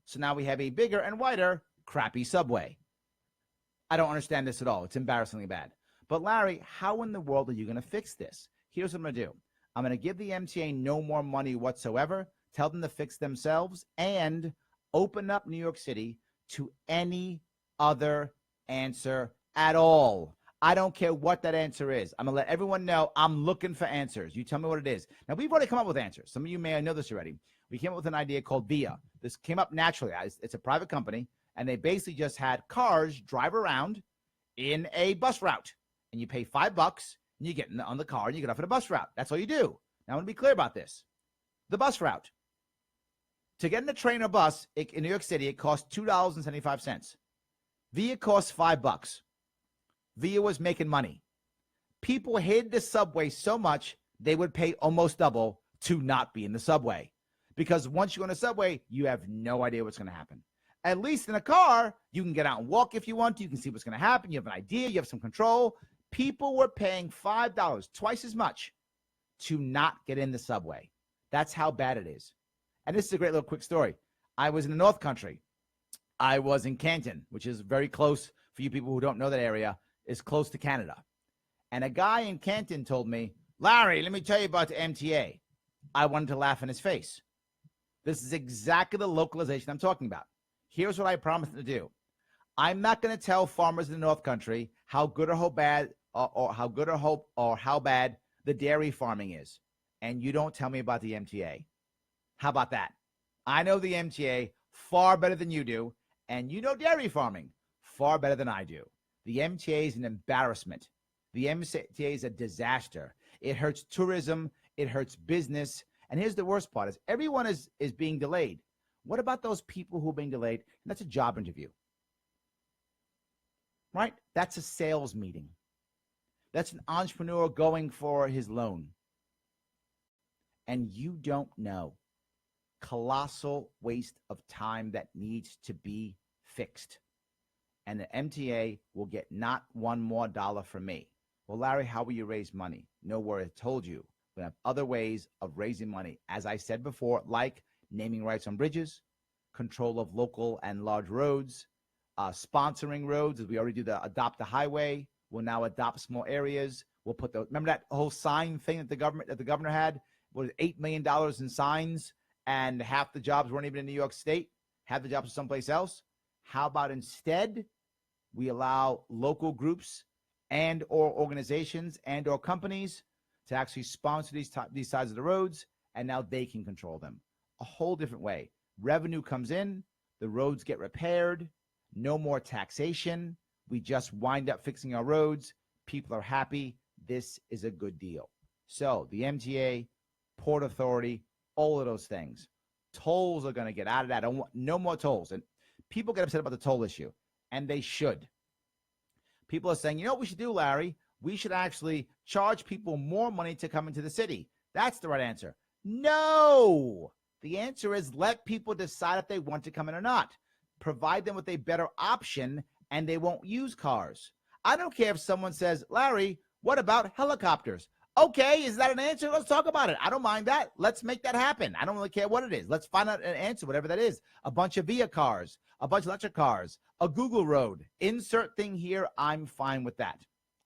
So now we have a bigger and wider crappy subway. I don't understand this at all. It's embarrassingly bad. But Larry, how in the world are you going to fix this? Here's what I'm going to do. I'm going to give the MTA no more money whatsoever, tell them to fix themselves, and open up New York City to any other answer at all. I don't care what that answer is. I'm going to let everyone know I'm looking for answers. You tell me what it is. Now, we've already come up with answers. Some of you may know this already. We came up with an idea called Via. This came up naturally. It's a private company, and they basically just had cars drive around in a bus route. And you pay $5, and you get on the car, and you get off at a bus route. That's all you do. Now, I want to be clear about this. The bus route. To get in a train or bus in New York City, it costs $2.75. Via costs $5. Via was making money. People hated the subway so much, they would pay almost double to not be in the subway. Because once you go on the subway, you have no idea what's going to happen. At least in a car, you can get out and walk if you want to. You can see what's going to happen. You have an idea. You have some control. People were paying $5, twice as much, to not get in the subway. That's how bad it is. And this is a great little quick story. I was in the North Country. I was in Canton, which is very close, for you people who don't know that area, is close to Canada. And a guy in Canton told me, Larry, let me tell you about the MTA. I wanted to laugh in his face. This is exactly the localization I'm talking about. Here's what I promised to do. I'm not going to tell farmers in the North Country how good or how bad how bad the dairy farming is. And you don't tell me about the MTA. How about that? I know the MTA far better than you do, and you know dairy farming far better than I do. The MTA is an embarrassment. The MTA is a disaster. It hurts tourism. It hurts business. And here's the worst part is everyone is being delayed. What about those people who are being delayed? And that's a job interview, right? That's a sales meeting. That's an entrepreneur going for his loan. And you don't know. Colossal waste of time that needs to be fixed. And the MTA will get not one more dollar from me. Well, Larry, how will you raise money? No worry, I told you. We have other ways of raising money. As I said before, like naming rights on bridges, control of local and large roads, sponsoring roads, as we already do the adopt the highway. We'll now adopt small areas. We'll put the, remember that whole sign thing that the governor had? Was $8 million in signs, and half the jobs weren't even in New York State, half the jobs were someplace else. How about instead we allow local groups and or organizations and or companies to actually sponsor these sides of the roads, and now they can control them. A whole different way. Revenue comes in, the roads get repaired, no more taxation. We just wind up fixing our roads. People are happy. This is a good deal. So the MTA, Port Authority, all of those things. Tolls are going to get out of that. I don't want no more tolls. And people get upset about the toll issue, and they should. People are saying, you know what we should do, Larry? We should actually charge people more money to come into the city. That's the right answer. No. The answer is let people decide if they want to come in or not. Provide them with a better option, and they won't use cars. I don't care if someone says, Larry, what about helicopters? Okay, is that an answer? Let's talk about it. I don't mind that. Let's make that happen. I don't really care what it is. Let's find out an answer, whatever that is. A bunch of VIA cars, a bunch of electric cars, a Google road. Insert thing here. I'm fine with that.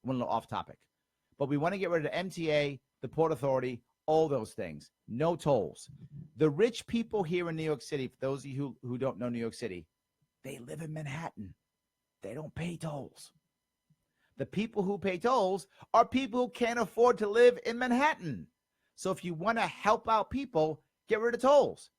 One little off topic. But we want to get rid of the MTA, the Port Authority, all those things. No tolls. The rich people here in New York City, for those of you who don't know New York City, they live in Manhattan. They don't pay tolls. The people who pay tolls are people who can't afford to live in Manhattan. So if you want to help out people, get rid of tolls.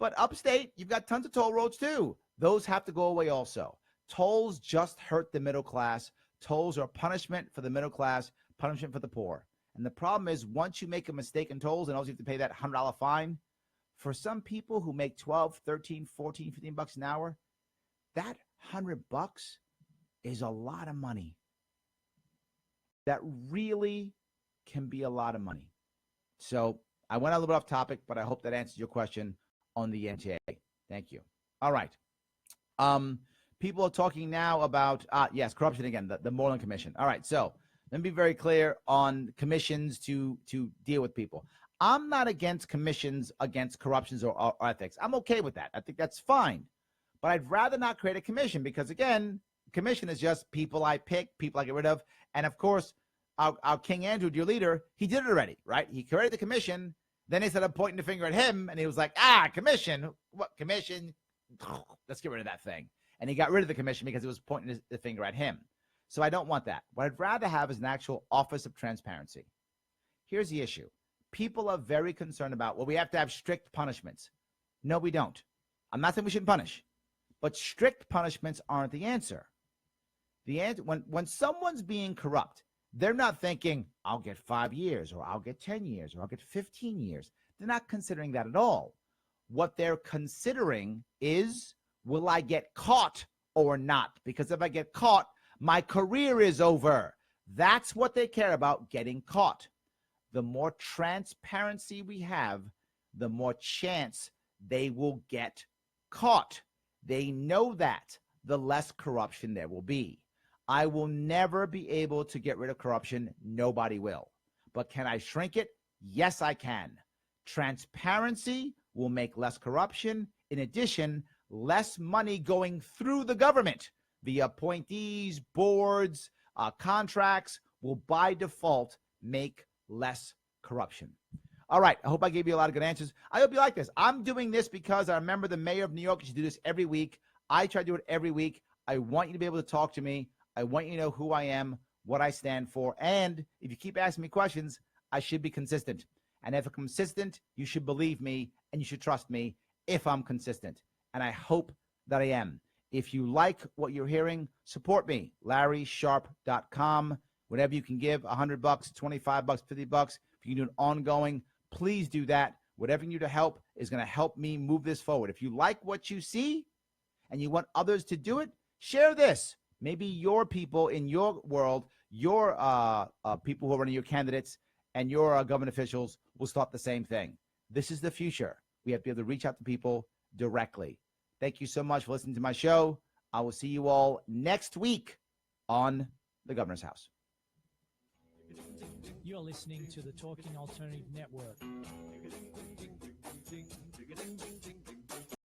But upstate, you've got tons of toll roads too. Those have to go away also. Tolls just hurt the middle class. Tolls are punishment for the middle class, punishment for the poor. And the problem is once you make a mistake in tolls and also you have to pay that $100 fine, for some people who make 12, 13, 14, 15 bucks an hour, that $100 is a lot of money. That really can be a lot of money. So I went a little bit off topic, but I hope that answers your question on the MTA. Thank you. All right. People are talking now about, yes, corruption again, the Moreland Commission. All right. So let me be very clear on commissions to deal with people. I'm not against commissions against corruptions or ethics. I'm okay with that. I think that's fine. But I'd rather not create a commission because, again, commission is just people I pick, people I get rid of. And, of course, our King Andrew, your leader, he did it already, right? He created the commission. Then they started pointing the finger at him, and he was like, commission? What commission? Let's get rid of that thing. And he got rid of the commission because it was pointing the finger at him. So I don't want that. What I'd rather have is an actual office of transparency. Here's the issue. People are very concerned about, well, we have to have strict punishments. No, we don't. I'm not saying we shouldn't punish. But strict punishments aren't the answer. The answer, when someone's being corrupt, they're not thinking, I'll get 5 years, or I'll get 10 years, or I'll get 15 years. They're not considering that at all. What they're considering is, will I get caught or not? Because if I get caught, my career is over. That's what they care about, getting caught. The more transparency we have, the more chance they will get caught. They know that, the less corruption there will be. I will never be able to get rid of corruption. Nobody will. But can I shrink it? Yes, I can. Transparency will make less corruption. In addition, less money going through the government via appointees, boards, contracts will by default make less corruption. All right. I hope I gave you a lot of good answers. I hope you like this. I'm doing this because I remember the mayor of New York used to do this every week. I try to do it every week. I want you to be able to talk to me. I want you to know who I am, what I stand for. And if you keep asking me questions, I should be consistent. And if I'm consistent, you should believe me and you should trust me if I'm consistent. And I hope that I am. If you like what you're hearing, support me, LarrySharpe.com. Whatever you can give, $100, $25, $50. If you can do it ongoing, please do that. Whatever you do to help is going to help me move this forward. If you like what you see and you want others to do it, share this. Maybe your people in your world, your people who are running your candidates and your government officials will start the same thing. This is the future. We have to be able to reach out to people directly. Thank you so much for listening to my show. I will see you all next week on The Governor's House. You're listening to the Talking Alternative Network.